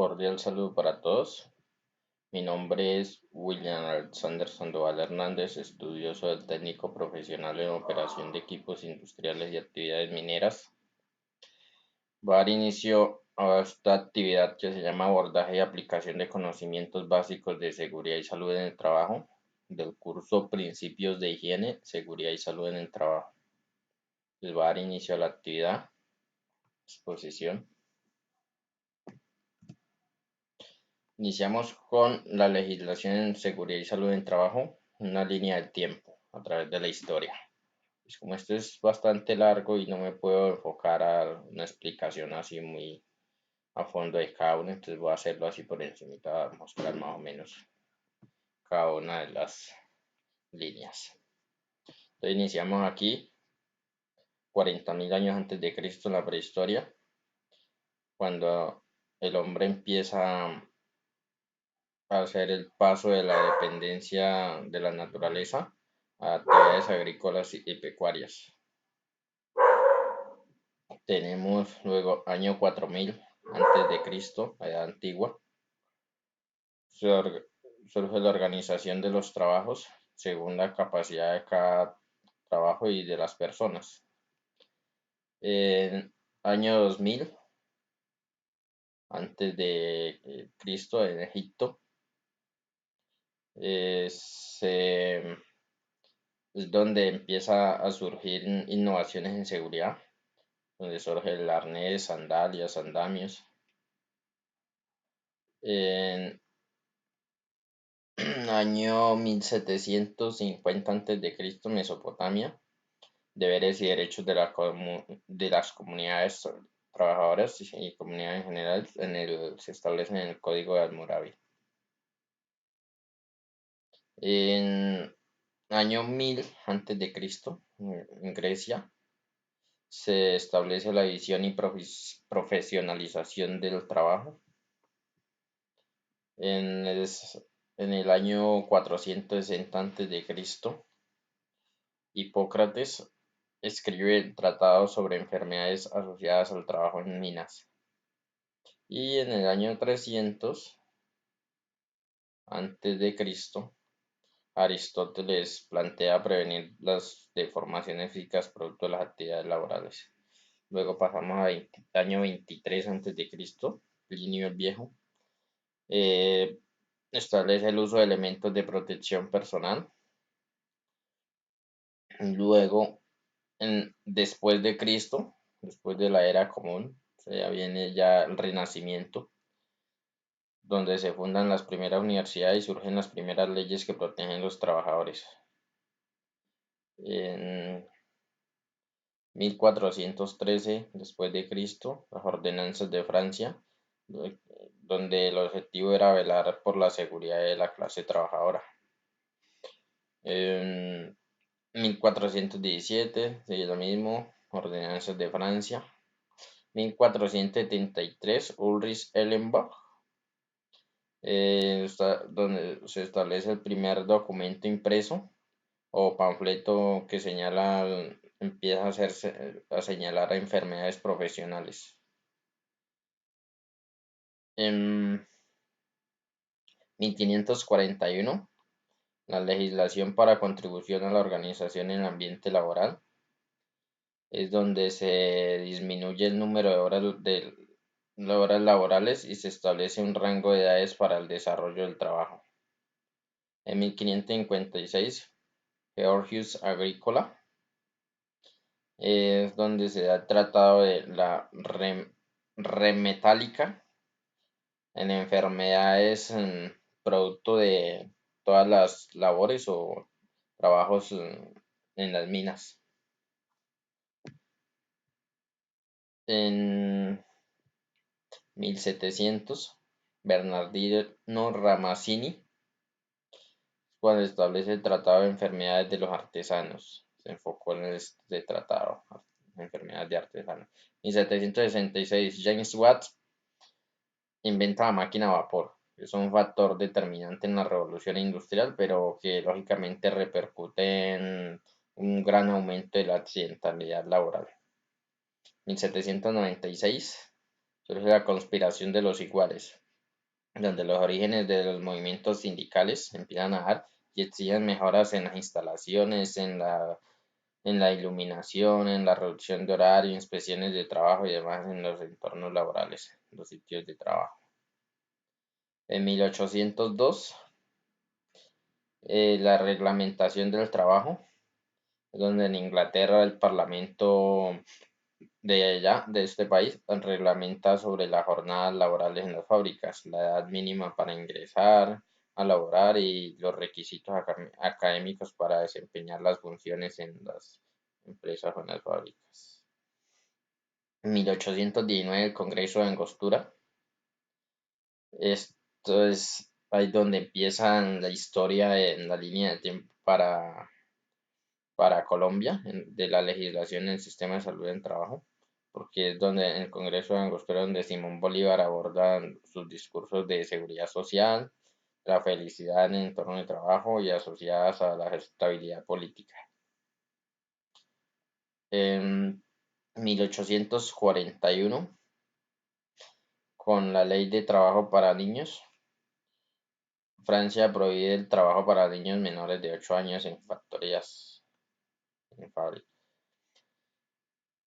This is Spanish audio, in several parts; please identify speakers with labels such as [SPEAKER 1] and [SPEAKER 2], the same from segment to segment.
[SPEAKER 1] Cordial saludo para todos. Mi nombre es William Alexander Sandoval Hernández, estudioso del técnico profesional en operación de equipos industriales y actividades mineras. Voy a dar inicio a esta actividad que se llama abordaje y aplicación de conocimientos básicos de seguridad y salud en el trabajo, del curso Principios de Higiene, Seguridad y Salud en el Trabajo. Les voy a dar inicio a la actividad, exposición. Iniciamos con la legislación en seguridad y salud en el trabajo, una línea del tiempo a través de la historia. Pues como esto es bastante largo y no me puedo enfocar a una explicación así muy a fondo de cada uno, entonces voy a hacerlo así por encima, a mostrar más o menos cada una de las líneas. Entonces iniciamos aquí, 40.000 años antes de Cristo, en la prehistoria, cuando el hombre empieza a hacer el paso de la dependencia de la naturaleza a actividades agrícolas y pecuarias. Tenemos luego año 4000 antes de Cristo, la Edad Antigua. Surge la organización de los trabajos según la capacidad de cada trabajo y de las personas. En año 2000 antes de Cristo, en Egipto, es donde empieza a surgir innovaciones en seguridad, donde surge el arnés, sandalias, andamios. En año 1750 a.C., Mesopotamia, deberes y derechos de las comunidades trabajadoras y comunidades en general se establecen en el Código de Hammurabi. En año 1000 a.C., en Grecia, se establece la división y profesionalización del trabajo. En el año 460 a.C., Hipócrates escribe el tratado sobre enfermedades asociadas al trabajo en minas. Y en el año 300 a.C., Aristóteles plantea prevenir las deformaciones físicas producto de las actividades laborales. Luego pasamos al año 23 a.C., Plinio el Viejo establece el uso de elementos de protección personal. Luego, después de Cristo, después de la era común, ya viene ya el Renacimiento, donde se fundan las primeras universidades y surgen las primeras leyes que protegen a los trabajadores. En 1413 después de Cristo, las ordenanzas de Francia, donde el objetivo era velar por la seguridad de la clase trabajadora. En 1417, sigue lo mismo, ordenanzas de Francia. 1473, Ulrich Erlenbach, donde se establece el primer documento impreso o panfleto que empieza a señalar a enfermedades profesionales. En 1541, la legislación para contribución a la organización en el ambiente laboral, es donde se disminuye el número de horas laborales y se establece un rango de edades para el desarrollo del trabajo. En 1556, Georgius Agricola, es donde se da el tratado de la remetálica en enfermedades producto de todas las labores o trabajos en las minas. En 1700, Bernardino Ramazzini, cuando establece el tratado de enfermedades de los artesanos, se enfocó en este tratado, enfermedades de artesanos. 1766, James Watt inventa la máquina a vapor, que es un factor determinante en la revolución industrial, pero que lógicamente repercute en un gran aumento de la accidentalidad laboral. 1796, surge la conspiración de los iguales, donde los orígenes de los movimientos sindicales empiezan a dar y exigen mejoras en las instalaciones, en la iluminación, en la reducción de horario, inspecciones de trabajo y demás en los entornos laborales, los sitios de trabajo. En 1802, la reglamentación del trabajo, donde en Inglaterra el Parlamento de allá, de este país, reglamenta sobre las jornadas laborales en las fábricas, la edad mínima para ingresar a laborar y los requisitos académicos para desempeñar las funciones en las empresas o en las fábricas. En 1819 el Congreso de Angostura. Esto es ahí donde empieza la historia en la línea de tiempo para Colombia, de la legislación en el sistema de salud en trabajo, porque es donde en el Congreso de Angostura donde Simón Bolívar aborda sus discursos de seguridad social, la felicidad en el entorno de trabajo y asociadas a la estabilidad política. En 1841, con la ley de trabajo para niños, Francia prohíbe el trabajo para niños menores de 8 años en factorías, en fábricas.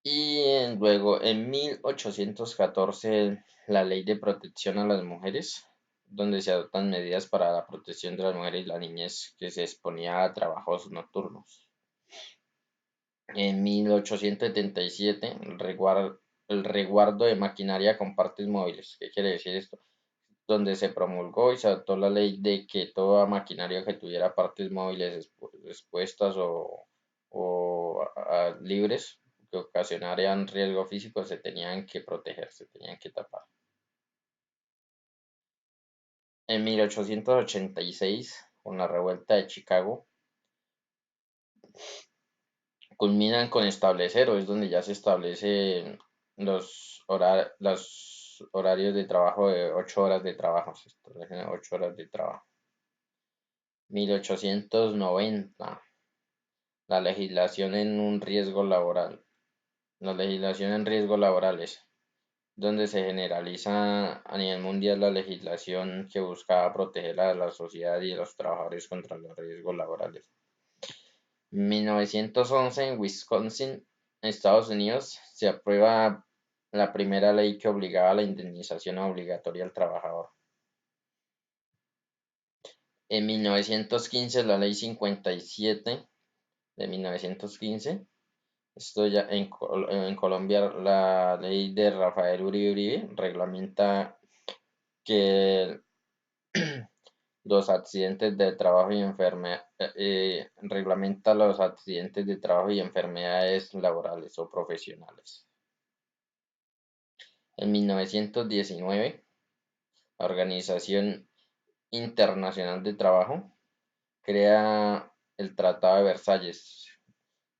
[SPEAKER 1] Y luego en 1814 la Ley de Protección a las Mujeres, donde se adoptan medidas para la protección de las mujeres y la niñez que se exponía a trabajos nocturnos. En 1877 el resguardo de maquinaria con partes móviles. ¿Qué quiere decir esto? Donde se promulgó y se adoptó la ley de que toda maquinaria que tuviera partes móviles expuestas o libres que ocasionarían riesgo físico se tenían que proteger, se tenían que tapar. En 1886, con la revuelta de Chicago, culminan con establecer, o es donde ya se establecen los horarios de trabajo de 8 horas de trabajo, se establecen 8 horas de trabajo. 1890, la legislación en un riesgo laboral. La legislación en riesgos laborales, donde se generaliza a nivel mundial la legislación que buscaba proteger a la sociedad y a los trabajadores contra los riesgos laborales. 1911 en Wisconsin, Estados Unidos, se aprueba la primera ley que obligaba a la indemnización obligatoria al trabajador. En 1915 la ley 57 de 1915. Esto ya en Colombia, la ley de Rafael Uribe reglamenta que los accidentes de trabajo y reglamenta los accidentes de trabajo y enfermedades laborales o profesionales. En 1919, la Organización Internacional de Trabajo crea el Tratado de Versalles,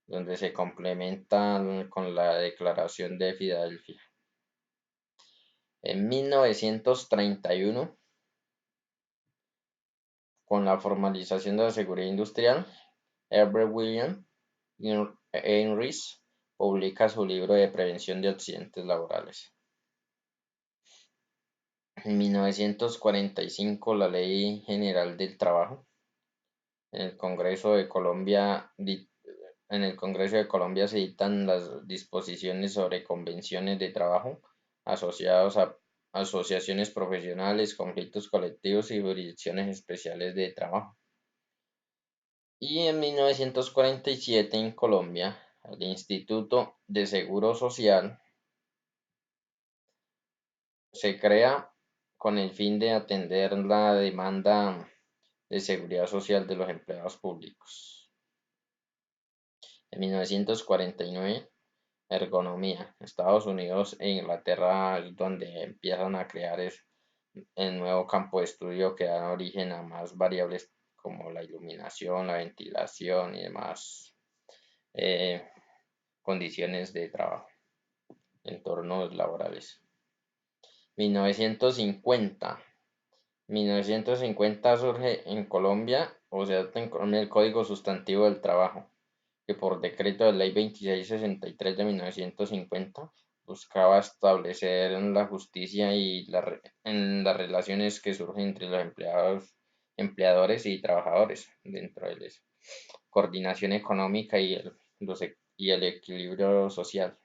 [SPEAKER 1] donde se complementa con la Declaración de Filadelfia. En 1931, con la formalización de la seguridad industrial, Herbert William Heinrich publica su libro de prevención de accidentes laborales. En 1945, la Ley General del Trabajo. En el Congreso de Colombia se dictan las disposiciones sobre convenciones de trabajo asociados a asociaciones profesionales, conflictos colectivos y jurisdicciones especiales de trabajo. Y en 1947 en Colombia, el Instituto de Seguro Social se crea con el fin de atender la demanda de seguridad social de los empleados públicos. En 1949, ergonomía. Estados Unidos e Inglaterra es donde empiezan a crear el nuevo campo de estudio que da origen a más variables como la iluminación, la ventilación y demás condiciones de trabajo, entornos laborales. 1950. 1950 surge en Colombia, o sea, en Colombia el Código Sustantivo del Trabajo, que por decreto de ley 2663 de 1950 buscaba establecer la justicia y en las relaciones que surgen entre los empleadores y trabajadores dentro de eso, coordinación económica y el equilibrio social.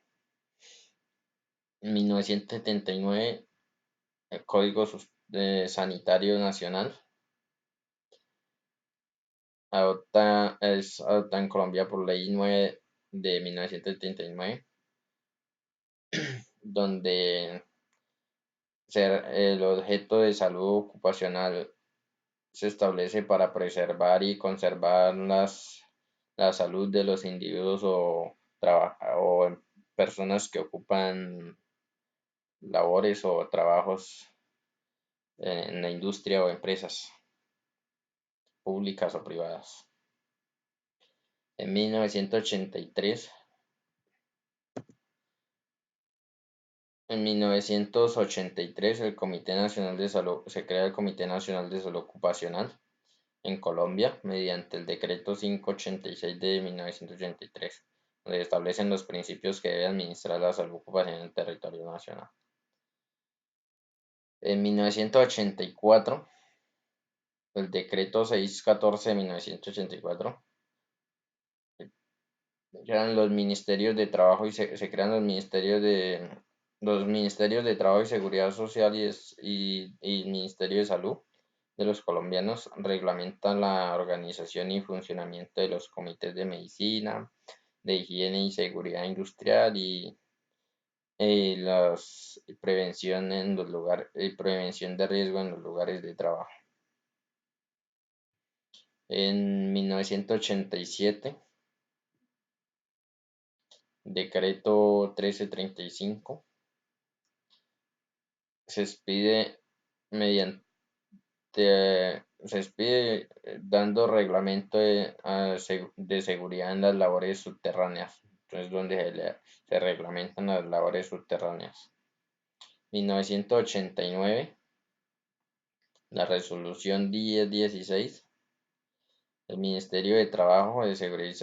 [SPEAKER 1] En 1979, el Código Sanitario Nacional es adoptado en Colombia por Ley 9 de 1979, donde el objeto de salud ocupacional se establece para preservar y conservar la salud de los individuos o personas que ocupan labores o trabajos en la industria o empresas públicas o privadas. En 1983, el Comité Nacional de Salud, se crea el Comité Nacional de Salud Ocupacional en Colombia mediante el Decreto 586 de 1983, donde establecen los principios que debe administrar la salud ocupacional en el territorio nacional. En 1984, el Decreto 614 de 1984, crean los ministerios de trabajo y se crean los ministerios de Trabajo y Seguridad Social y el Ministerio de Salud de los colombianos. Reglamentan la organización y funcionamiento de los comités de medicina, de higiene y seguridad industrial y la prevención prevención de riesgo en los lugares de trabajo. En 1987, Decreto 1335, se expide dando reglamento de seguridad en las labores subterráneas. Entonces, donde se reglamentan las labores subterráneas. 1989, la resolución 1016, el Ministerio de Trabajo, de Seguridad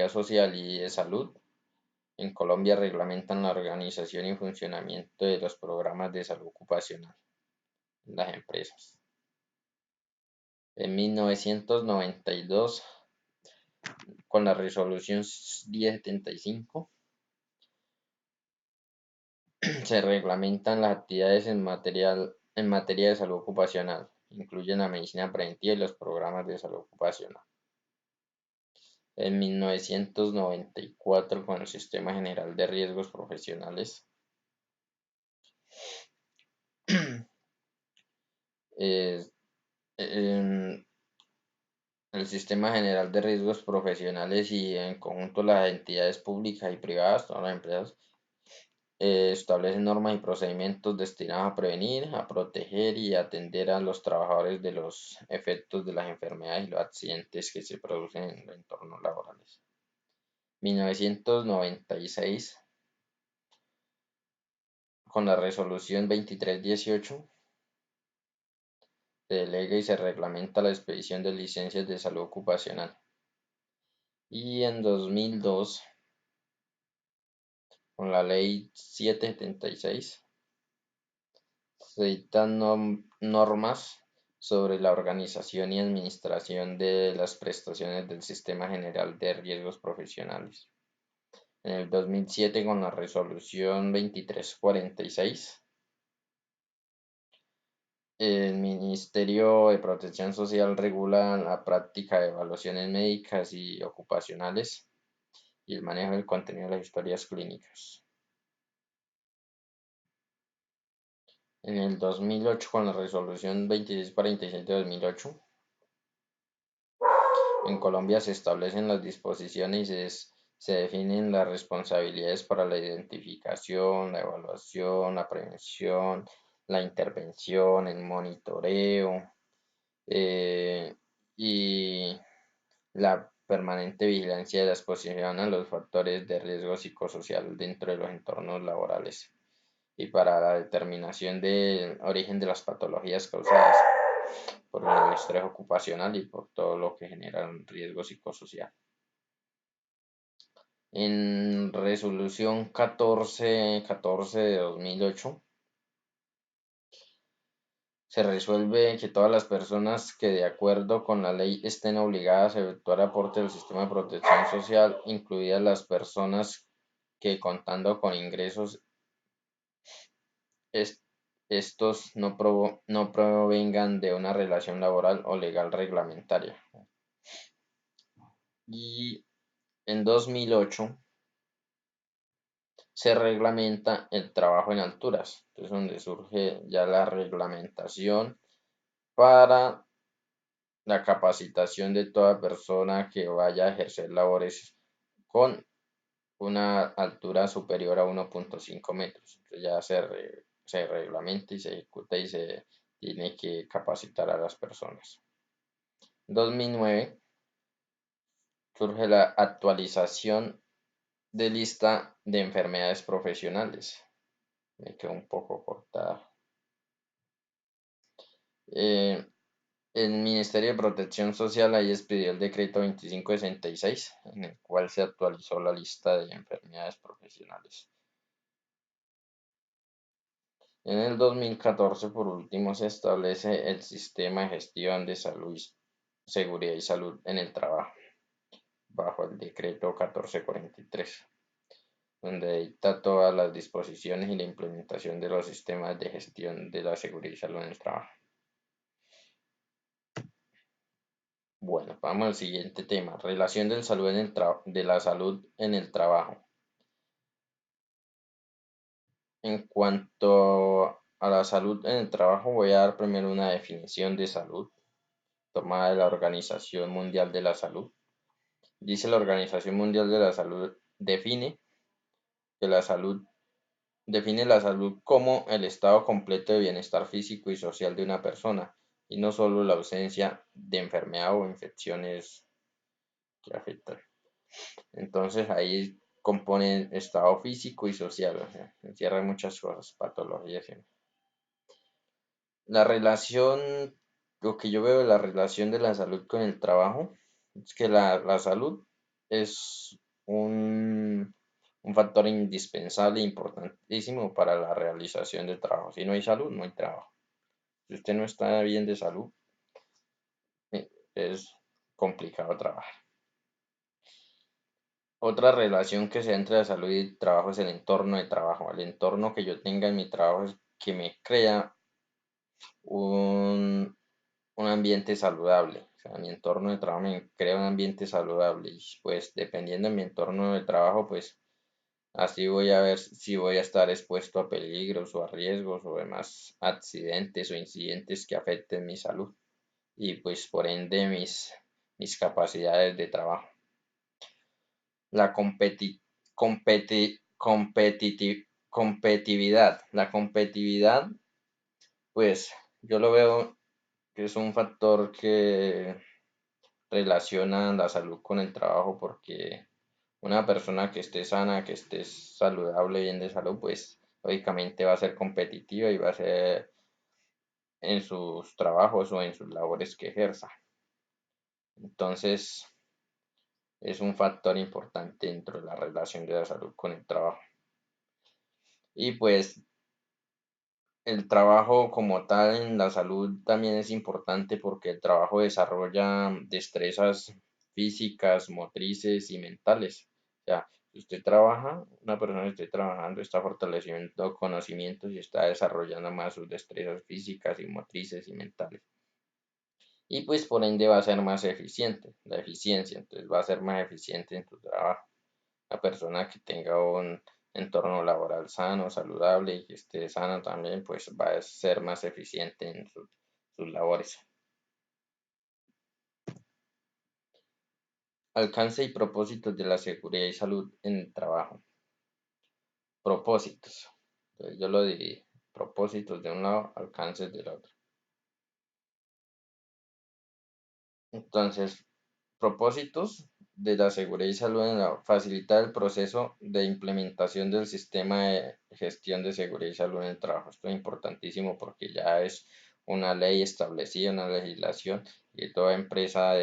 [SPEAKER 1] Social y de Salud en Colombia reglamentan la organización y funcionamiento de los programas de salud ocupacional en las empresas. En 1992, con la resolución 1075, se reglamentan las actividades en materia de salud ocupacional, incluyen la medicina preventiva y los programas de salud ocupacional. En 1994, con el Sistema General de Riesgos Profesionales, el Sistema General de Riesgos Profesionales y en conjunto las entidades públicas y privadas, todas las empresas, establecen normas y procedimientos destinados a prevenir, a proteger y atender a los trabajadores de los efectos de las enfermedades y los accidentes que se producen en los entornos laborales. 1996, con la resolución 2318, se delega y se reglamenta la expedición de licencias de salud ocupacional. Y en 2002, con la ley 776, se dictan normas sobre la organización y administración de las prestaciones del Sistema General de Riesgos Profesionales. En el 2007, con la resolución 2346, el Ministerio de Protección Social regula la práctica de evaluaciones médicas y ocupacionales y el manejo del contenido de las historias clínicas. En el 2008, con la resolución 2646 de 2008, en Colombia se establecen las disposiciones y se definen las responsabilidades para la identificación, la evaluación, la prevención, la intervención, el monitoreo y la permanente vigilancia de la exposición a los factores de riesgo psicosocial dentro de los entornos laborales y para la determinación del origen de las patologías causadas por el estrés ocupacional y por todo lo que genera un riesgo psicosocial. En resolución 1414 de 2008 se resuelve que todas las personas que de acuerdo con la ley estén obligadas a efectuar aporte del sistema de protección social, incluidas las personas que contando con ingresos estos no provengan de una relación laboral o legal reglamentaria. Y en 2008 se reglamenta el trabajo en alturas, es donde surge ya la reglamentación para la capacitación de toda persona que vaya a ejercer labores con una altura superior a 1.5 metros. Entonces ya se reglamenta y se ejecuta y se tiene que capacitar a las personas. En 2009 surge la actualización de lista de enfermedades profesionales. Me quedó un poco cortada. El Ministerio de Protección Social ahí expidió el decreto 2566, en el cual se actualizó la lista de enfermedades profesionales. En el 2014, por último, se establece el Sistema de Gestión de Salud, Seguridad y Salud en el Trabajo, bajo el decreto 1443, donde dicta todas las disposiciones y la implementación de los sistemas de gestión de la seguridad y salud en el trabajo. Bueno, vamos al siguiente tema, relación de la salud en el trabajo. En cuanto a la salud en el trabajo, voy a dar primero una definición de salud tomada de la Organización Mundial de la Salud. Dice la Organización Mundial de la Salud define la salud como el estado completo de bienestar físico y social de una persona, y no solo la ausencia de enfermedad o infecciones que afectan. Entonces ahí componen estado físico y social, o sea, encierra muchas cosas, patologías. La relación, lo que yo veo de la relación de la salud con el trabajo, es que la salud es un factor indispensable e importantísimo para la realización del trabajo. Si no hay salud, no hay trabajo. Si usted no está bien de salud, es complicado trabajar. Otra relación que se da entre la salud y el trabajo es el entorno de trabajo. El entorno que yo tenga en mi trabajo es que me crea un ambiente saludable. O sea, mi entorno de trabajo me crea un ambiente saludable y pues dependiendo de mi entorno de trabajo, pues así voy a ver si voy a estar expuesto a peligros o a riesgos o demás accidentes o incidentes que afecten mi salud y pues por ende mis capacidades de trabajo. La competitividad. La competitividad, pues yo lo veo que es un factor que relaciona la salud con el trabajo porque una persona que esté sana, que esté saludable, bien de salud, pues lógicamente va a ser competitiva y va a ser en sus trabajos o en sus labores que ejerza. Entonces es un factor importante dentro de la relación de la salud con el trabajo. Y pues el trabajo como tal en la salud también es importante porque el trabajo desarrolla destrezas físicas, motrices y mentales. O sea, si usted trabaja, una persona que esté trabajando está fortaleciendo conocimientos y está desarrollando más sus destrezas físicas y motrices y mentales. Y pues por ende va a ser más eficiente, la eficiencia, entonces va a ser más eficiente en tu trabajo. La persona que tenga un entorno laboral sano, saludable y que esté sana también, pues va a ser más eficiente en sus labores. Alcance y propósitos de la seguridad y salud en el trabajo. Propósitos. Entonces yo lo dividí. Propósitos de un lado, alcances del otro. Entonces, propósitos de la seguridad y salud en facilitar el proceso de implementación del sistema de gestión de seguridad y salud en el trabajo. Esto es importantísimo porque ya es una ley establecida, una legislación y toda empresa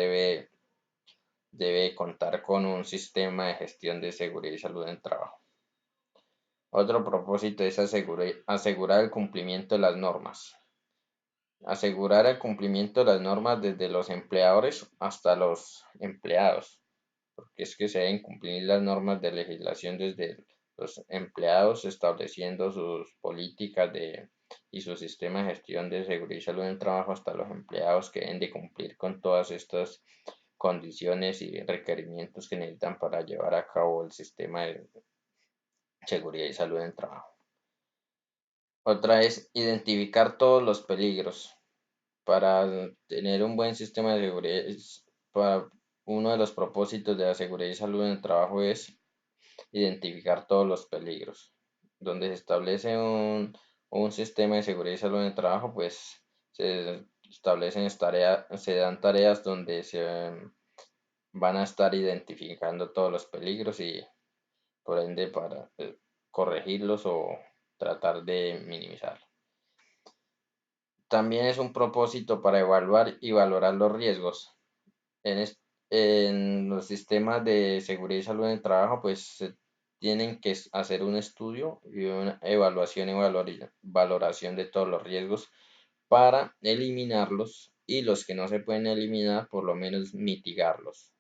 [SPEAKER 1] debe contar con un sistema de gestión de seguridad y salud en el trabajo. Otro propósito es asegurar el cumplimiento de las normas. Asegurar el cumplimiento de las normas desde los empleadores hasta los empleados, porque es que se deben cumplir las normas de legislación desde los empleados, estableciendo sus políticas y su sistema de gestión de seguridad y salud en el trabajo, hasta los empleados que deben de cumplir con todas estas condiciones y requerimientos que necesitan para llevar a cabo el sistema de seguridad y salud en el trabajo. Otra es identificar todos los peligros. Para tener un buen sistema de seguridad, para uno de los propósitos de la seguridad y salud en el trabajo es identificar todos los peligros. Donde se establece un sistema de seguridad y salud en el trabajo, pues se establecen se dan tareas donde se van a estar identificando todos los peligros y por ende para corregirlos o tratar de minimizarlos. También es un propósito para evaluar y valorar los riesgos. En los sistemas de seguridad y salud en el trabajo, pues se tienen que hacer un estudio y una evaluación y valoración de todos los riesgos para eliminarlos, y los que no se pueden eliminar, por lo menos mitigarlos.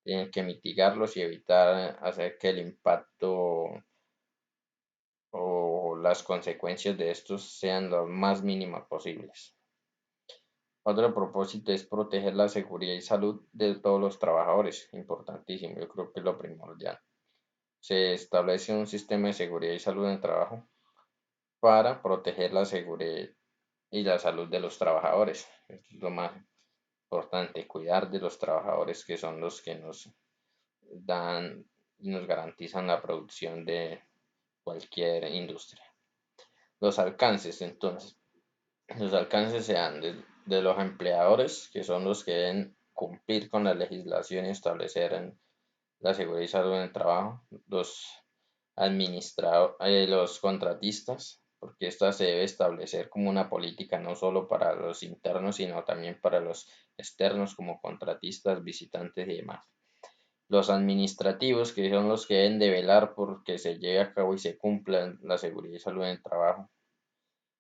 [SPEAKER 1] Tienen que mitigarlos y evitar hacer que el impacto o las consecuencias de estos sean lo más mínimas posibles. Otro propósito es proteger la seguridad y salud de todos los trabajadores, importantísimo, yo creo que es lo primordial. Se establece un sistema de seguridad y salud en el trabajo para proteger la seguridad y la salud de los trabajadores. Esto es lo más importante, cuidar de los trabajadores, que son los que nos dan y nos garantizan la producción de cualquier industria. Los alcances, entonces. Los alcances sean de los empleadores, que son los que deben cumplir con la legislación y establecer la seguridad y salud en el trabajo. Los contratistas, porque esta se debe establecer como una política no solo para los internos, sino también para los externos, como contratistas, visitantes y demás. Los administrativos, que son los que deben de velar por que se lleve a cabo y se cumpla la seguridad y salud en el trabajo.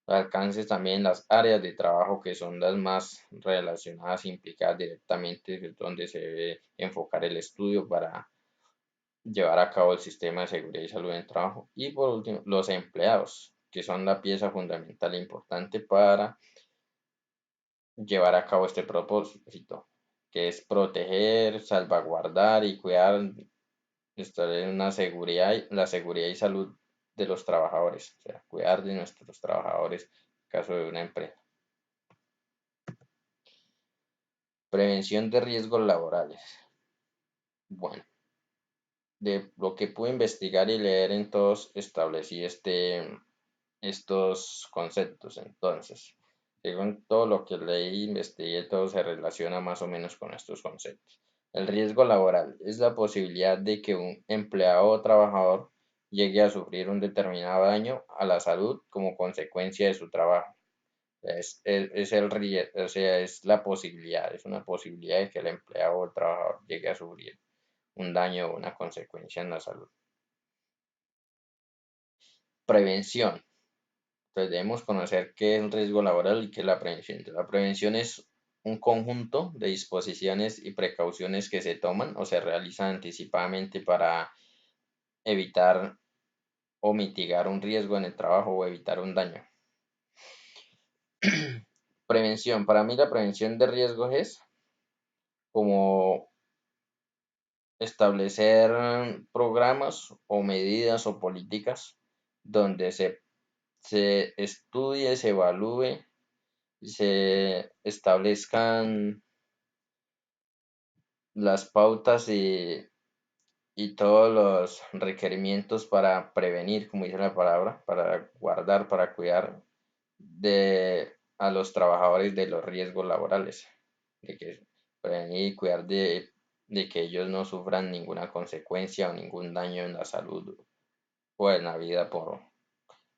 [SPEAKER 1] Alcances también las áreas de trabajo, que son las más relacionadas, implicadas directamente, donde se debe enfocar el estudio para llevar a cabo el sistema de seguridad y salud en el trabajo. Y por último, los empleados, que son la pieza fundamental e importante para llevar a cabo este propósito, que es proteger, salvaguardar y cuidar la seguridad y salud de los trabajadores, o sea, cuidar de nuestros trabajadores en caso de una empresa. Prevención de riesgos laborales. Bueno, de lo que pude investigar y leer, entonces establecí estos conceptos. Entonces, según todo lo que leí, investigué, todo se relaciona más o menos con estos conceptos. El riesgo laboral es la posibilidad de que un empleado o trabajador llegue a sufrir un determinado daño a la salud como consecuencia de su trabajo. Es el riesgo, o sea, es la posibilidad, es una posibilidad de que el empleado o el trabajador llegue a sufrir un daño o una consecuencia en la salud. Prevención. Entonces debemos conocer qué es el riesgo laboral y qué es la prevención. Entonces, la prevención es un conjunto de disposiciones y precauciones que se toman o se realizan anticipadamente para evitar o mitigar un riesgo en el trabajo o evitar un daño. Prevención. Para mí la prevención de riesgos es como establecer programas o medidas o políticas donde se estudie, se evalúe, se establezcan las pautas y todos los requerimientos para prevenir, como dice la palabra, para guardar, para cuidar a los trabajadores de los riesgos laborales, de que prevenir y cuidar de que ellos no sufran ninguna consecuencia o ningún daño en la salud o en la vida por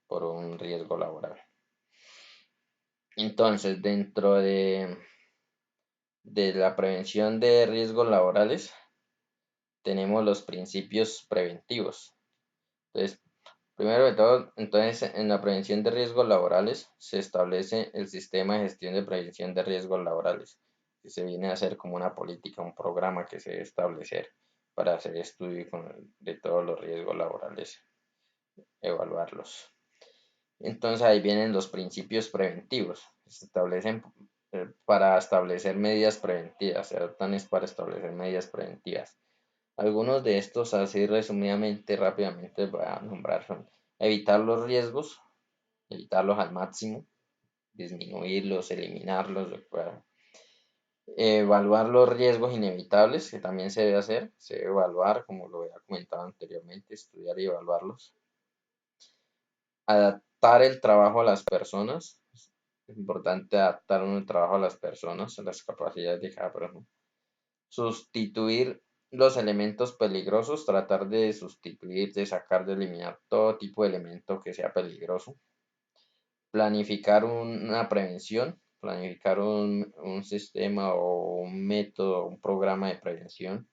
[SPEAKER 1] un riesgo laboral. Entonces, dentro de la prevención de riesgos laborales, tenemos los principios preventivos. Entonces, primero de todo, entonces, en la prevención de riesgos laborales se establece el sistema de gestión de prevención de riesgos laborales, que se viene a hacer como una política, un programa que se debe establecer para hacer estudio de todos los riesgos laborales, evaluarlos. Entonces ahí vienen los principios preventivos. Se establecen para establecer medidas preventivas, se adoptan es para establecer medidas preventivas. Algunos de estos, así resumidamente, rápidamente voy a nombrar, son evitar los riesgos, evitarlos al máximo, disminuirlos, eliminarlos, evaluar los riesgos inevitables, que también se debe hacer, se debe evaluar, como lo había comentado anteriormente, estudiar y evaluarlos. Adaptar el trabajo a las personas, es importante adaptar el trabajo a las personas, a las capacidades de cada persona. Sustituir los elementos peligrosos, tratar de sustituir, de sacar, de eliminar todo tipo de elemento que sea peligroso. Planificar una prevención, planificar un sistema o un método, un programa de prevención.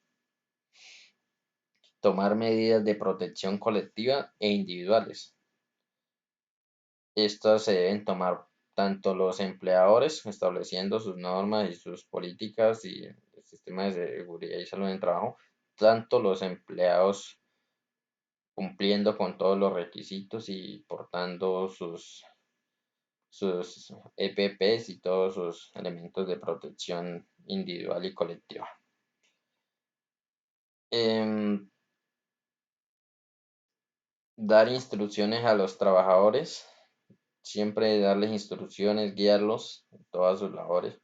[SPEAKER 1] Tomar medidas de protección colectiva e individuales. Estas se deben tomar tanto los empleadores estableciendo sus normas y sus políticas y el sistema de seguridad y salud en el trabajo, tanto los empleados cumpliendo con todos los requisitos y portando sus EPPs y todos sus elementos de protección individual y colectiva. Dar instrucciones a los trabajadores, siempre darles instrucciones, guiarlos en todas sus labores.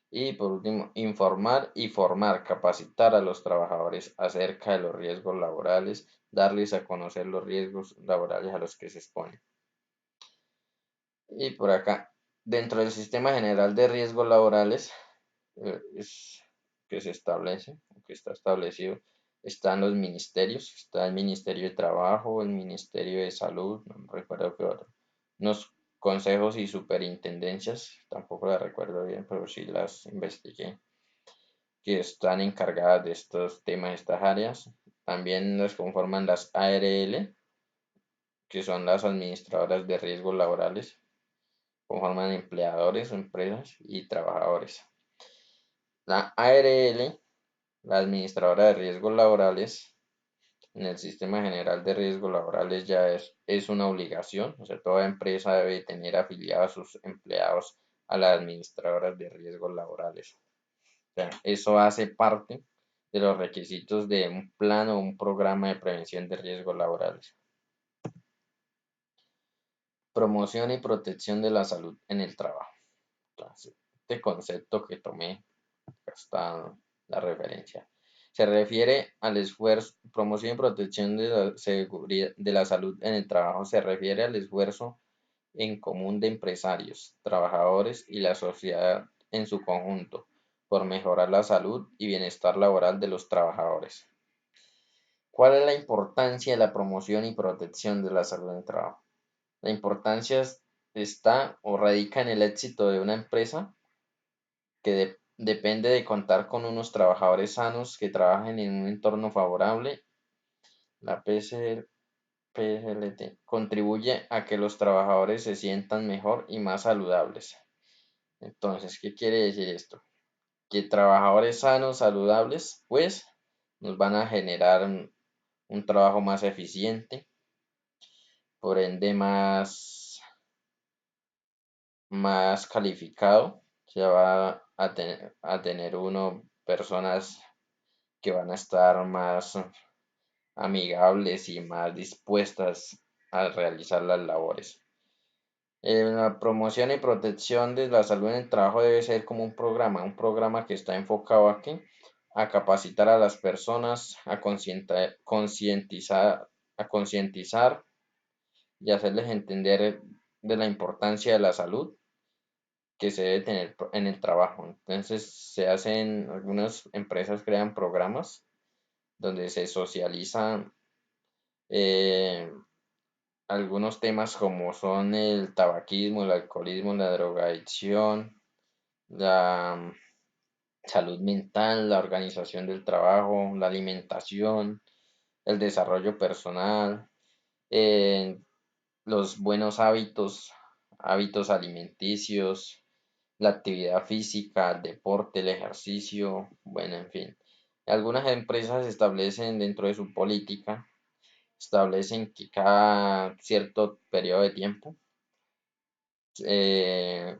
[SPEAKER 1] Y por último, informar y formar, capacitar a los trabajadores acerca de los riesgos laborales, darles a conocer los riesgos laborales a los que se exponen. Y por acá, dentro del sistema general de riesgos laborales que se establece, que está establecido, están los ministerios, está el Ministerio de Trabajo, el Ministerio de Salud, no recuerdo qué otro, unos consejos y superintendencias, tampoco las recuerdo bien, pero sí las investigué, que están encargadas de estos temas, estas áreas. También las conforman las ARL, que son las administradoras de riesgos laborales, conforman empleadores, empresas y trabajadores. La ARL, la administradora de riesgos laborales, en el sistema general de riesgos laborales ya es una obligación, o sea, toda empresa debe tener afiliados a sus empleados a las administradoras de riesgos laborales. O sea, eso hace parte de los requisitos de un plan o un programa de prevención de riesgos laborales. Promoción y protección de la salud en el trabajo. Entonces, este concepto que tomé, acá está la referencia. Se refiere al esfuerzo, promoción y protección de la seguridad de la salud en el trabajo, se refiere al esfuerzo en común de empresarios, trabajadores y la sociedad en su conjunto por mejorar la salud y bienestar laboral de los trabajadores. ¿Cuál es la importancia de la promoción y protección de la salud en el trabajo? La importancia está o radica en el éxito de una empresa que depende de contar con unos trabajadores sanos que trabajen en un entorno favorable. La PSLT contribuye a que los trabajadores se sientan mejor y más saludables. Entonces, ¿qué quiere decir esto? Que trabajadores sanos, saludables, pues nos van a generar un trabajo más eficiente, por ende más calificado. Se va a tener uno personas que van a estar más amigables y más dispuestas a realizar las labores. La promoción y protección de la salud en el trabajo debe ser como un programa que está enfocado aquí a capacitar a las personas, a concientizar y hacerles entender de la importancia de la salud que se debe tener en el trabajo. Entonces algunas empresas crean programas donde se socializan algunos temas como son el tabaquismo, el alcoholismo, la drogadicción, la salud mental, la organización del trabajo, la alimentación, el desarrollo personal, eh, los buenos hábitos, hábitos alimenticios, la actividad física, el deporte, el ejercicio, bueno, en fin. Algunas empresas establecen dentro de su política, establecen que cada cierto periodo de tiempo eh,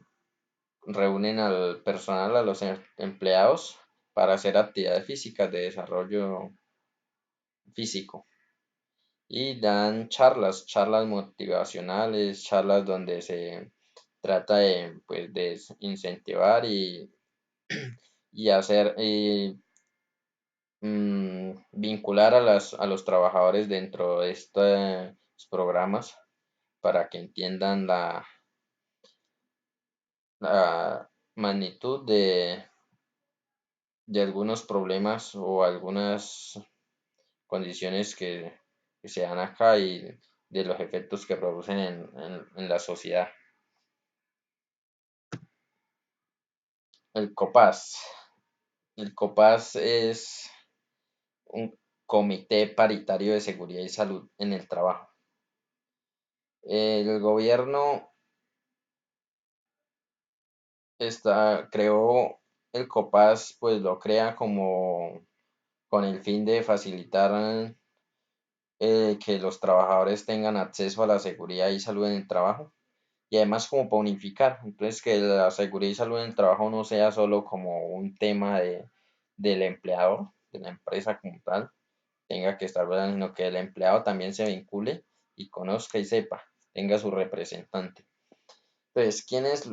[SPEAKER 1] reúnen al personal, a los empleados, para hacer actividades físicas de desarrollo físico. Y dan charlas, charlas motivacionales, charlas donde se trata de, pues, de incentivar y hacer vincular a los trabajadores dentro de estos programas para que entiendan la magnitud de algunos problemas o algunas condiciones que se dan acá y de los efectos que producen en la sociedad. El COPAS. El COPAS es un comité paritario de seguridad y salud en el trabajo. El gobierno creó el COPAS, pues lo crea como con el fin de facilitar que los trabajadores tengan acceso a la seguridad y salud en el trabajo y además como para unificar, entonces que la seguridad y salud en el trabajo no sea solo como un tema del empleador, de la empresa como tal, tenga que estar velando, sino que el empleado también se vincule y conozca y sepa, tenga su representante. Entonces, ¿quiénes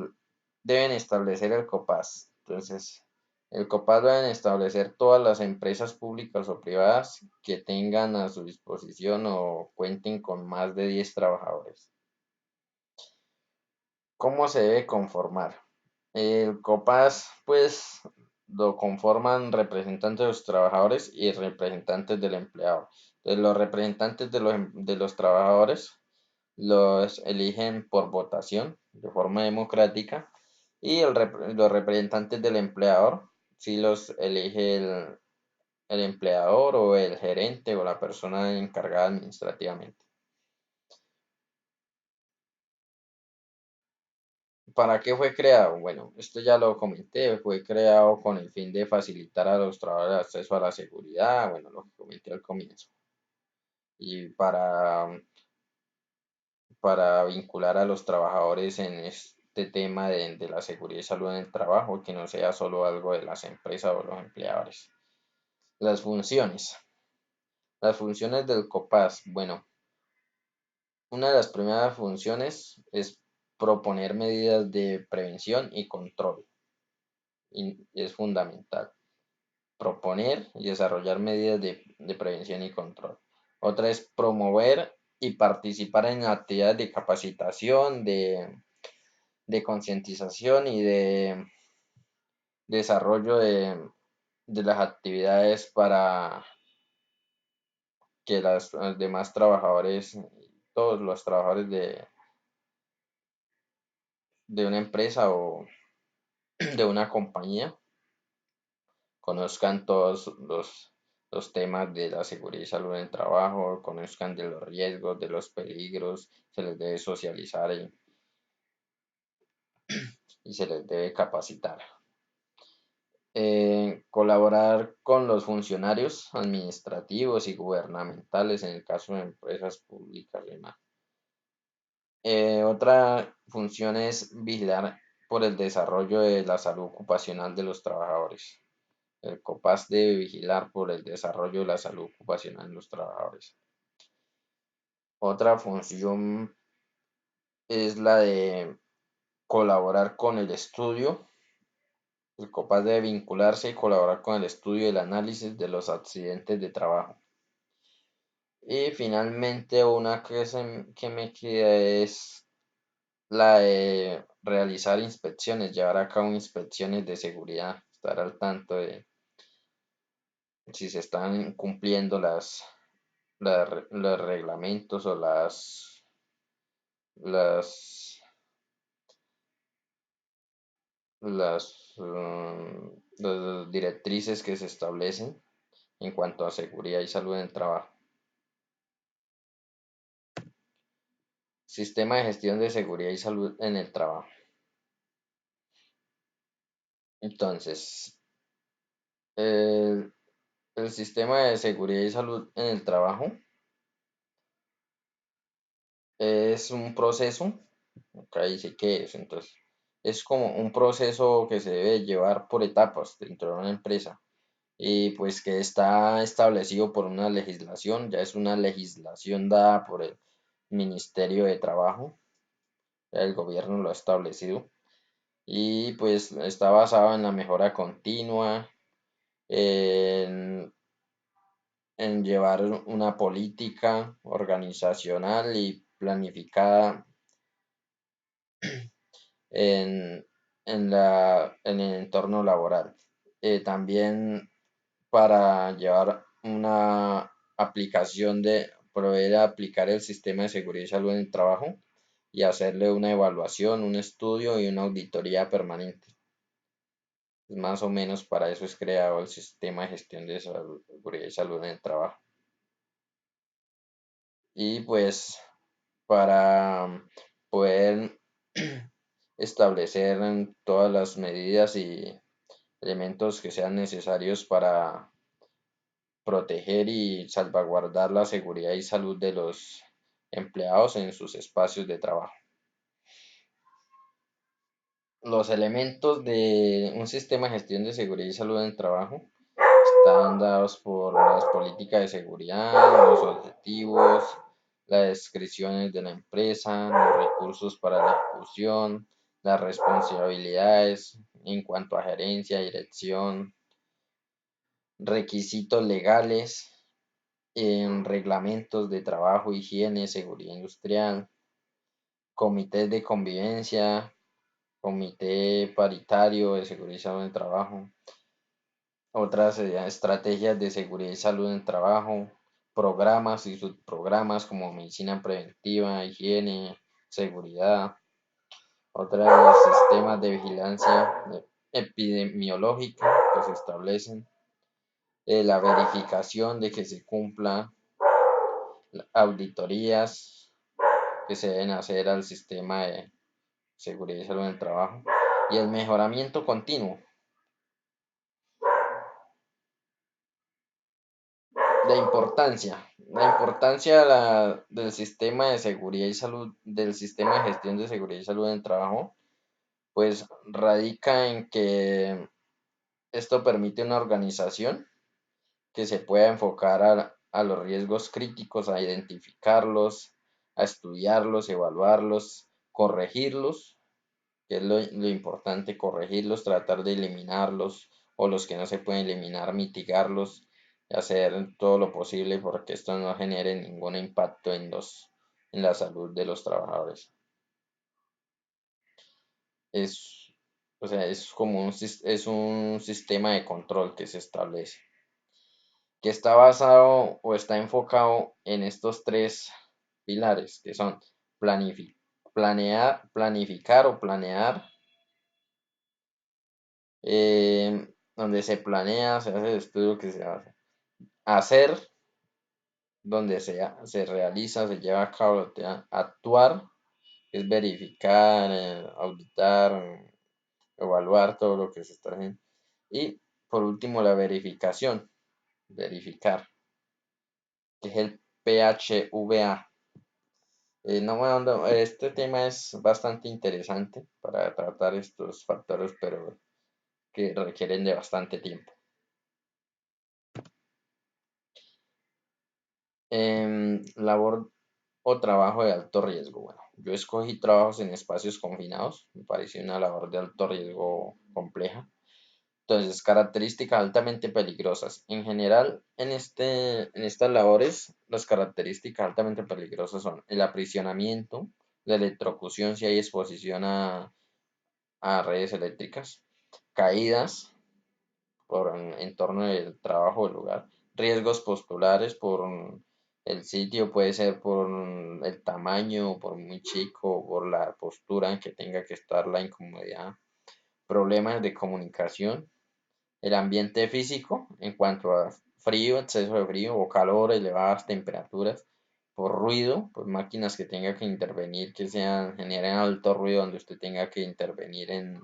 [SPEAKER 1] deben establecer el COPAS? Entonces, el COPAS deben establecer todas las empresas públicas o privadas que tengan a su disposición o cuenten con más de 10 trabajadores. ¿Cómo se debe conformar? El COPAS, pues, lo conforman representantes de los trabajadores y representantes del empleado. Entonces, los representantes de los trabajadores los eligen por votación de forma democrática y los representantes del empleador, si los elige el empleador o el gerente o la persona encargada administrativamente. ¿Para qué fue creado? Bueno, esto ya lo comenté, fue creado con el fin de facilitar a los trabajadores acceso a la seguridad, bueno, lo que comenté al comienzo, y para vincular a los trabajadores en este tema de la seguridad y salud en el trabajo, que no sea solo algo de las empresas o los empleadores. Las funciones. Las funciones del COPAS. Bueno, una de las primeras funciones es proponer medidas de prevención y control. Y es fundamental. Proponer y desarrollar medidas de prevención y control. Otra es promover y participar en actividades de capacitación, de concientización y de desarrollo de las actividades para que los demás trabajadores, todos los trabajadores de una empresa o de una compañía, conozcan todos los temas de la seguridad y salud en el trabajo, conozcan de los riesgos, de los peligros, se les debe socializar y se les debe capacitar. Colaborar con los funcionarios administrativos y gubernamentales en el caso de empresas públicas y demás. Otra función es vigilar por el desarrollo de la salud ocupacional de los trabajadores. El COPAS debe vigilar por el desarrollo de la salud ocupacional de los trabajadores. Otra función es la de colaborar con el estudio. El COPAS debe vincularse y colaborar con el estudio y el análisis de los accidentes de trabajo. Y finalmente una que me queda es la de realizar inspecciones, llevar a cabo inspecciones de seguridad, estar al tanto de si se están cumpliendo los reglamentos o las, las las directrices que se establecen en cuanto a seguridad y salud en el trabajo. Sistema de gestión de seguridad y salud en el trabajo. Entonces, el sistema de seguridad y salud en el trabajo es un proceso, acá dice qué es, entonces, es como un proceso que se debe llevar por etapas dentro de una empresa y pues que está establecido por una legislación, ya es una legislación dada por el Ministerio de Trabajo, ya el gobierno lo ha establecido y pues está basado en la mejora continua, en, en llevar una política organizacional y planificada en, en el entorno laboral. También para llevar una aplicación de poder aplicar el sistema de seguridad y salud en el trabajo y hacerle una evaluación, un estudio y una auditoría permanente. Más o menos para eso es creado el sistema de gestión de seguridad y salud en el trabajo. Y pues para poder establecer todas las medidas y elementos que sean necesarios para proteger y salvaguardar la seguridad y salud de los empleados en sus espacios de trabajo. Los elementos de un sistema de gestión de seguridad y salud en el trabajo están dados por las políticas de seguridad, los objetivos, las descripciones de la empresa, los recursos para la ejecución, las responsabilidades en cuanto a gerencia, dirección, requisitos legales, en reglamentos de trabajo, higiene, seguridad industrial, comités de convivencia, comité paritario de seguridad y salud en el trabajo, otras estrategias de seguridad y salud en el trabajo, programas y subprogramas como medicina preventiva, higiene, seguridad, otros sistemas de vigilancia epidemiológica que se establecen, la verificación de que se cumpla, auditorías que se deben hacer al sistema de seguridad y salud en el trabajo y el mejoramiento continuo. Del sistema de seguridad y salud, del sistema de gestión de seguridad y salud en el trabajo, pues radica en que esto permite una organización que se pueda enfocar a los riesgos críticos, a identificarlos, a estudiarlos, evaluarlos, corregirlos, que es lo importante, corregirlos, tratar de eliminarlos o los que no se pueden eliminar, mitigarlos y hacer todo lo posible porque esto no genere ningún impacto en la salud de los trabajadores. Es, o sea, es como es un sistema de control que se establece, que está basado o está enfocado en estos tres pilares, que son planificar o planear, donde se planea, se hace el estudio que se hace. Hacer, donde se realiza, se lleva a cabo. Actuar, es verificar, auditar, evaluar todo lo que se está haciendo. Y por último, la verificación, verificar, que es el PHVA. No me este tema es bastante interesante para tratar estos factores, pero que requieren de bastante tiempo. Labor o trabajo de alto riesgo. Bueno, yo escogí trabajos en espacios confinados, me pareció una labor de alto riesgo compleja. Entonces, características altamente peligrosas. En general, en estas labores, las características altamente peligrosas son el aprisionamiento, la electrocución si hay exposición a redes eléctricas, caídas por entorno del trabajo o el lugar, riesgos postulares por el sitio, puede ser por el tamaño, por muy chico, por la postura en que tenga que estar la incomodidad, problemas de comunicación, El ambiente físico, en cuanto a frío, exceso de frío o calor, elevadas temperaturas, por ruido, por máquinas que tenga que intervenir, que sean, generen alto ruido donde usted tenga que intervenir en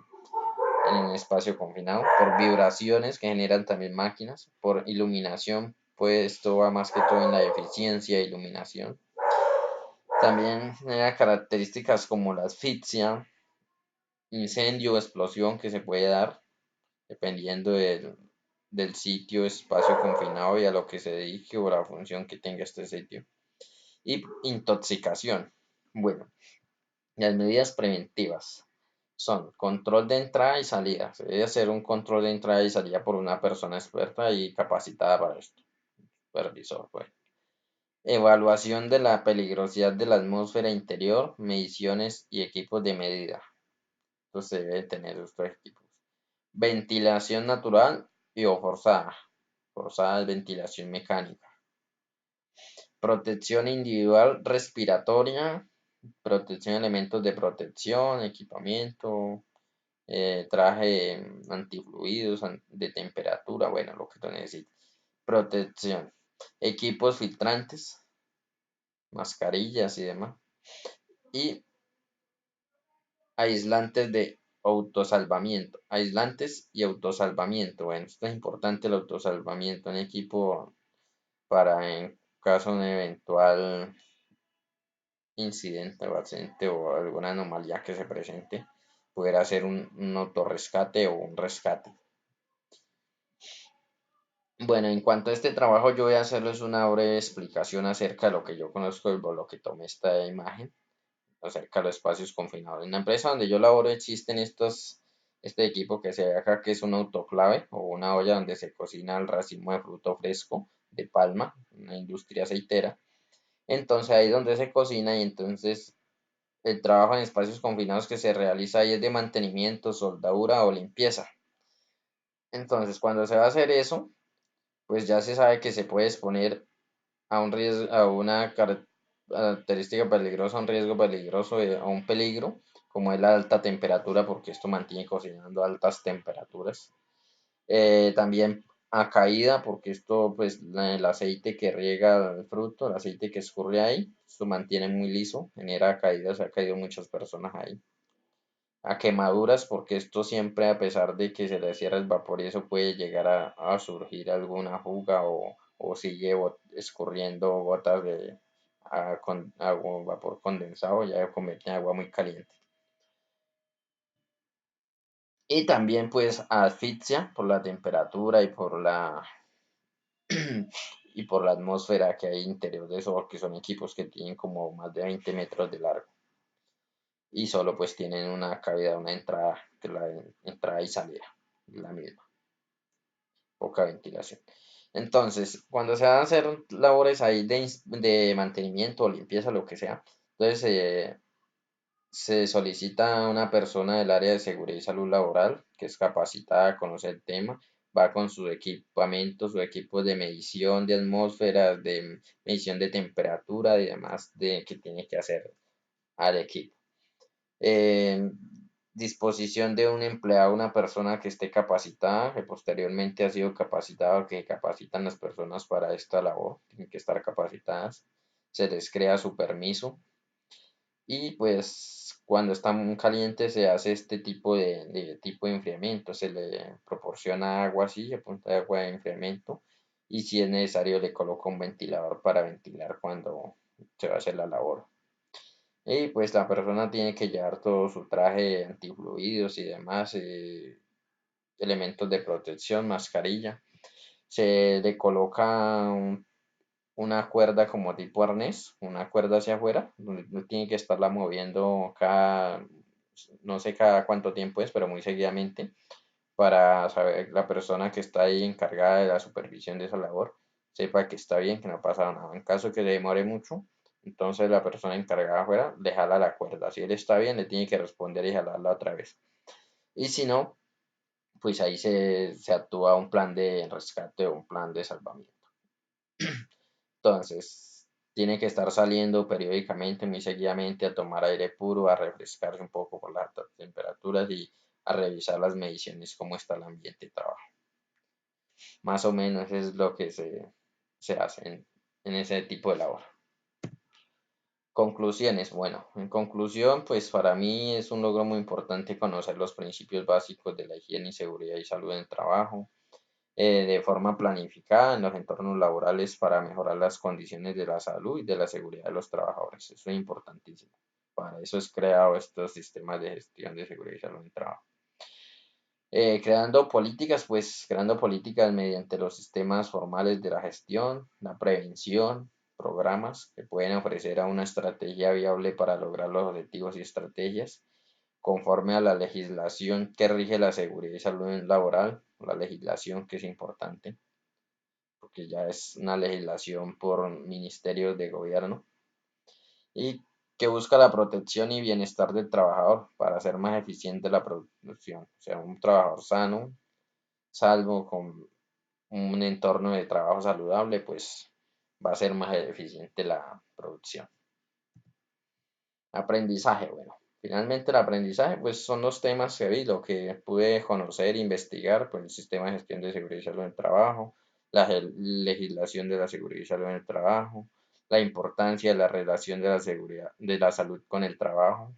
[SPEAKER 1] un espacio confinado, por vibraciones que generan también máquinas, por iluminación, pues esto va más que todo en la eficiencia de iluminación. También genera características como la asfixia, incendio o explosión que se puede dar dependiendo del sitio, espacio confinado y a lo que se dedique o la función que tenga este sitio. Y intoxicación. Bueno, las medidas preventivas son control de entrada y salida. Se debe hacer un control de entrada y salida por una persona experta y capacitada para esto. Supervisor, pues. Evaluación de la peligrosidad de la atmósfera interior, mediciones y equipos de medida. Entonces se deben tener estos equipos. Ventilación natural y o forzada. Forzada es ventilación mecánica. Protección individual respiratoria, protección de elementos de protección, equipamiento, traje antifluidos, de temperatura, bueno, lo que tú necesites. Protección, equipos filtrantes, mascarillas y demás. Y aislantes de autosalvamiento, aislantes y autosalvamiento. Bueno, esto es importante el autosalvamiento, un equipo para en caso de un eventual incidente o accidente o alguna anomalía que se presente, poder hacer un autorrescate o un rescate. Bueno, en cuanto a este trabajo, yo voy a hacerles una breve explicación acerca de lo que yo conozco del lo que tomé esta imagen, acerca de los espacios confinados. En la empresa donde yo laboro existen este equipo que se ve acá, que es un autoclave o una olla donde se cocina el racimo de fruto fresco de palma, una industria aceitera. Entonces ahí es donde se cocina y entonces el trabajo en espacios confinados que se realiza ahí es de mantenimiento, soldadura o limpieza. Entonces, cuando se va a hacer eso, pues ya se sabe que se puede exponer a un riesgo, a una característica peligrosa, a un riesgo peligroso, a un peligro, como es la alta temperatura, porque esto mantiene cocinando a altas temperaturas. También a caída, porque esto, pues, el aceite que riega el fruto, el aceite que escurre ahí, esto mantiene muy liso, genera caídas, ha caído muchas personas ahí. A quemaduras, porque esto siempre, a pesar de que se le cierra el vapor, y eso puede llegar a surgir alguna fuga o sigue escurriendo gotas de agua, vapor condensado, ya convierte en agua muy caliente. Y también pues asfixia por la temperatura y por y por la atmósfera que hay interior de eso, porque son equipos que tienen como más de 20 metros de largo y solo pues tienen una cavidad, una entrada, que la entrada y salida, la misma, poca ventilación. Entonces, cuando se van a hacer labores ahí de mantenimiento o limpieza, lo que sea, entonces se solicita a una persona del área de seguridad y salud laboral que es capacitada, conoce el tema, va con su equipamiento, su equipo de medición de atmósferas, de medición de temperatura y demás que tiene que hacer al equipo. Eh, disposición de un empleado, una persona que esté capacitada, que posteriormente ha sido capacitada, que capacitan las personas para esta labor, tienen que estar capacitadas, se les crea su permiso y pues cuando está muy caliente se hace este tipo de enfriamiento, se le proporciona agua así, a punta de agua de enfriamiento y si es necesario le coloca un ventilador para ventilar cuando se va a hacer la labor. Y pues la persona tiene que llevar todo su traje antifluidos y demás, elementos de protección, mascarilla. Se le coloca una cuerda como tipo arnés, una cuerda hacia afuera, donde no tiene que estarla moviendo cada, no sé cada cuánto tiempo es, pero muy seguidamente, para saber la persona que está ahí encargada de la supervisión de esa labor, sepa que está bien, que no pasa nada. En caso que se demore mucho, entonces la persona encargada afuera le jala la cuerda. Si él está bien, le tiene que responder y jalarla otra vez. Y si no, pues ahí se actúa un plan de rescate o un plan de salvamiento. Entonces, tiene que estar saliendo periódicamente, muy seguidamente, a tomar aire puro, a refrescarse un poco por las altas temperaturas y a revisar las mediciones, cómo está el ambiente de trabajo. Más o menos es lo que se hace en ese tipo de labor. Conclusiones. Bueno, en conclusión, pues para mí es un logro muy importante conocer los principios básicos de la higiene y seguridad y salud en el trabajo de forma planificada en los entornos laborales para mejorar las condiciones de la salud y de la seguridad de los trabajadores. Eso es importantísimo. Para eso es creado estos sistemas de gestión de seguridad y salud en el trabajo. Creando políticas mediante los sistemas formales de la gestión, la prevención, programas que pueden ofrecer a una estrategia viable para lograr los objetivos y estrategias conforme a la legislación que rige la seguridad y salud laboral, la legislación que es importante, porque ya es una legislación por ministerios de gobierno, y que busca la protección y bienestar del trabajador para hacer más eficiente la producción. O sea, un trabajador sano, salvo con un entorno de trabajo saludable, pues va a ser más eficiente la producción. Aprendizaje, bueno, finalmente el aprendizaje, pues son los temas que vi, lo que pude conocer, investigar, pues el sistema de gestión de seguridad y salud en el trabajo, la legislación de la seguridad y salud en el trabajo, la importancia de la relación de la seguridad, de la salud con el trabajo,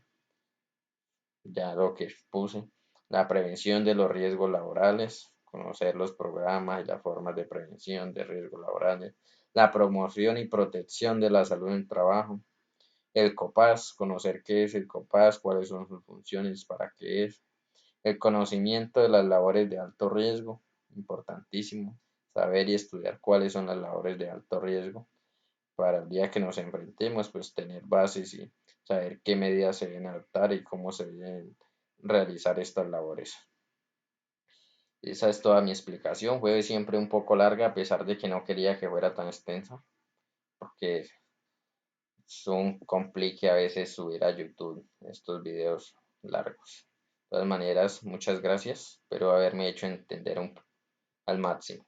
[SPEAKER 1] ya lo que puse, la prevención de los riesgos laborales, conocer los programas y las formas de prevención de riesgos laborales, la promoción y protección de la salud en el trabajo, el COPAS, conocer qué es el COPAS, cuáles son sus funciones, para qué es, el conocimiento de las labores de alto riesgo, importantísimo, saber y estudiar cuáles son las labores de alto riesgo para el día que nos enfrentemos, pues tener bases y saber qué medidas se deben adoptar y cómo se deben realizar estas labores. Esa es toda mi explicación. Fue siempre un poco larga, a pesar de que no quería que fuera tan extensa, porque es un complique a veces subir a YouTube estos videos largos. De todas maneras, muchas gracias. Espero haberme hecho entender al máximo.